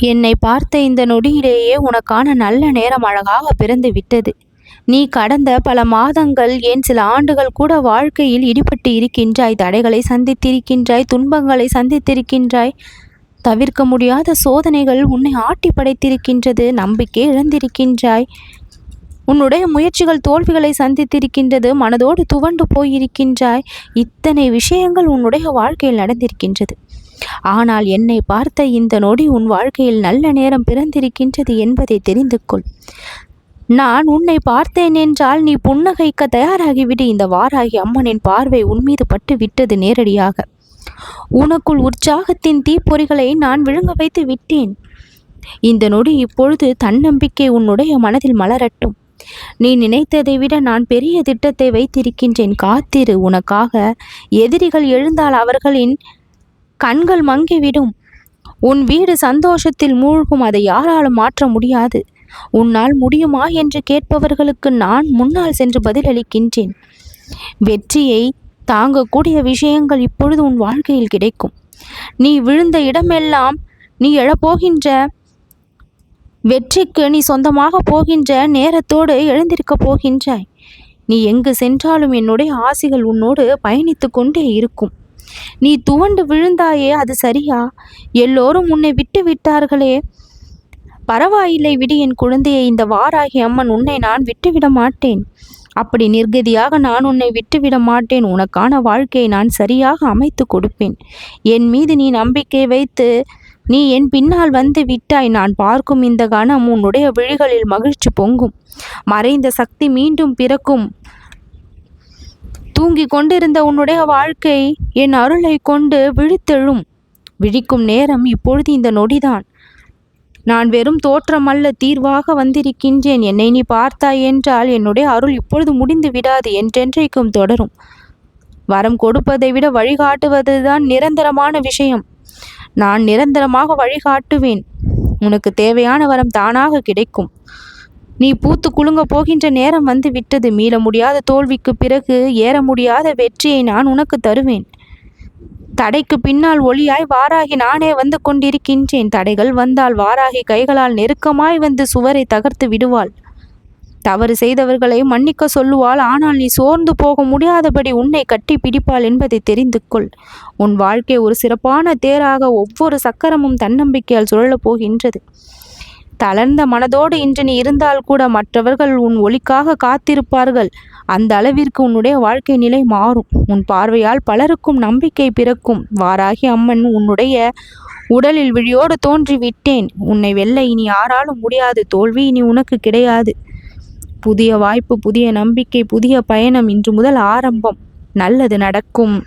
என்னை பார்த்த இந்த நொடியிலேயே உனக்கான நல்ல நேரம் அழகாக பிறந்து விட்டது. நீ கடந்த பல மாதங்கள், ஏன் சில ஆண்டுகள் கூட வாழ்க்கையில் இடிபட்டு இருக்கின்றாய். தடைகளை சந்தித்திருக்கின்றாய், துன்பங்களை சந்தித்திருக்கின்றாய். தவிர்க்க முடியாத சோதனைகள் உன்னை ஆட்டி படைத்திருக்கின்றது. நம்பிக்கை இழந்திருக்கின்றாய். உன்னுடைய முயற்சிகள் தோல்விகளை சந்தித்திருக்கின்றது. மனதோடு துவண்டு போயிருக்கின்றாய். இத்தனை விஷயங்கள் உன்னுடைய வாழ்க்கையில் நடந்திருக்கின்றது. ஆனால் என்னை பார்த்த இந்த நொடி உன் வாழ்க்கையில் நல்ல நேரம் பிறந்திருக்கின்றது என்பதை தெரிந்து கொள். நான் உன்னை பார்த்தேன் என்றால் நீ புன்னகைக்க தயாராகிவிடு. இந்த வாராகி அம்மனின் பார்வை உன்மீது பட்டு விட்டது நேரடியாக. உனக்குள் உற்சாகத்தின் தீப்பொறிகளை நான் விழுங்க வைத்து விட்டேன். இந்த நொடி இப்பொழுது தன்னம்பிக்கை உன்னுடைய மனதில் மலரட்டும். நீ நினைத்ததை விட நான் பெரிய திட்டத்தை வைத்திருக்கின்றேன். காத்திரு. உனக்காக எதிரிகள் எழுந்தால் அவர்களின் கண்கள் மங்கிவிடும். உன் வீடு சந்தோஷத்தில் மூழ்கும். அதை யாராலும் மாற்ற முடியாது. உன்னால் முடியுமா என்று கேட்பவர்களுக்கு நான் முன்னால் சென்று பதிலளிக்கின்றேன். வெற்றியை தாங்கக்கூடிய விஷயங்கள் இப்பொழுது உன் வாழ்க்கையில் கிடைக்கும். நீ விழுந்த இடமெல்லாம் நீ எழப்போகின்ற வெற்றிக்கு நீ சொந்தமாக போகின்ற நேரத்தோடு எழுந்திருக்க போகின்றாய். நீ எங்கு சென்றாலும் என்னுடைய ஆசிகள் உன்னோடு பயணித்து கொண்டே இருக்கும். நீ துவண்டு விழுந்தாயே, அது சரியா? எல்லோரும் உன்னை விட்டு விட்டார்களே, பரவாயில்லை, விடு என் குழந்தையை. இந்த வாராகி அம்மன் உன்னை நான் விட்டுவிட மாட்டேன். அப்படி நிர்கதியாக நான் உன்னை விட்டுவிட மாட்டேன். உனக்கான வாழ்க்கையை நான் சரியாக அமைத்து கொடுப்பேன். என் மீது நீ நம்பிக்கை வைத்து நீ என் பின்னால் வந்து விட்டாய். நான் பார்க்கும் இந்த கணம் உன்னுடைய விழிகளில் மகிழ்ச்சி பொங்கும். மறைந்த சக்தி மீண்டும் பிறக்கும். தூங்கி கொண்டிருந்த உன்னுடைய வாழ்க்கை என் அருளை கொண்டு விழித்தெழும். விழிக்கும் நேரம் இப்பொழுது இந்த நொடிதான். நான் வெறும் தோற்றமல்ல, தீர்வாக வந்திருக்கின்றேன். என்னை நீ பார்த்தாய் என்றால் என்னுடைய அருள் இப்பொழுது முடிந்து விடாது, என்றென்றைக்கும் தொடரும். வரம் கொடுப்பதை விட வழிகாட்டுவதுதான் நிரந்தரமான விஷயம். நான் நிரந்தரமாக வழிகாட்டுவேன். உனக்கு தேவையான வரம் தானாக கிடைக்கும். நீ பூத்து குலுங்க போகின்ற நேரம் வந்து விட்டது. மீள முடியாத தோல்விக்கு பிறகு ஏற முடியாத வெற்றியை நான் உனக்கு தருவேன். தடைக்கு பின்னால் ஒளியாய் வாராகி நானே வந்து கொண்டிருக்கின்றேன். தடைகள் வந்தால் வாராகி கைகளால் நெருக்கமாய் வந்து சுவரை தகர்த்து விடுவாள். தவறு செய்தவர்களை மன்னிக்க சொல்லுவாள். ஆனால் நீ சோர்ந்து போக முடியாதபடி உன்னை கட்டி பிடிப்பாள் என்பதை தெரிந்து கொள். உன் வாழ்க்கை ஒரு சிறப்பான தேராக ஒவ்வொரு சக்கரமும் தன்னம்பிக்கையால் சுழலப் போகின்றது. தளர்ந்த மனதோடு இன்று நீ இருந்தால் கூட மற்றவர்கள் உன் ஒளிக்காக காத்திருப்பார்கள். அந்த அளவிற்கு உன்னுடைய வாழ்க்கை நிலை மாறும். உன் பார்வையால் பலருக்கும் நம்பிக்கை பிறக்கும். வாராகி அம்மன் உன்னுடைய உடலில் விழியோடு தோன்றிவிட்டேன். உன்னை வெல்ல இனி யாராலும் முடியாது. தோல்வி இனி உனக்கு கிடையாது. புதிய வாய்ப்பு, புதிய நம்பிக்கை, புதிய பயணம் இன்று முதல் ஆரம்பம். நல்லது நடக்கும்.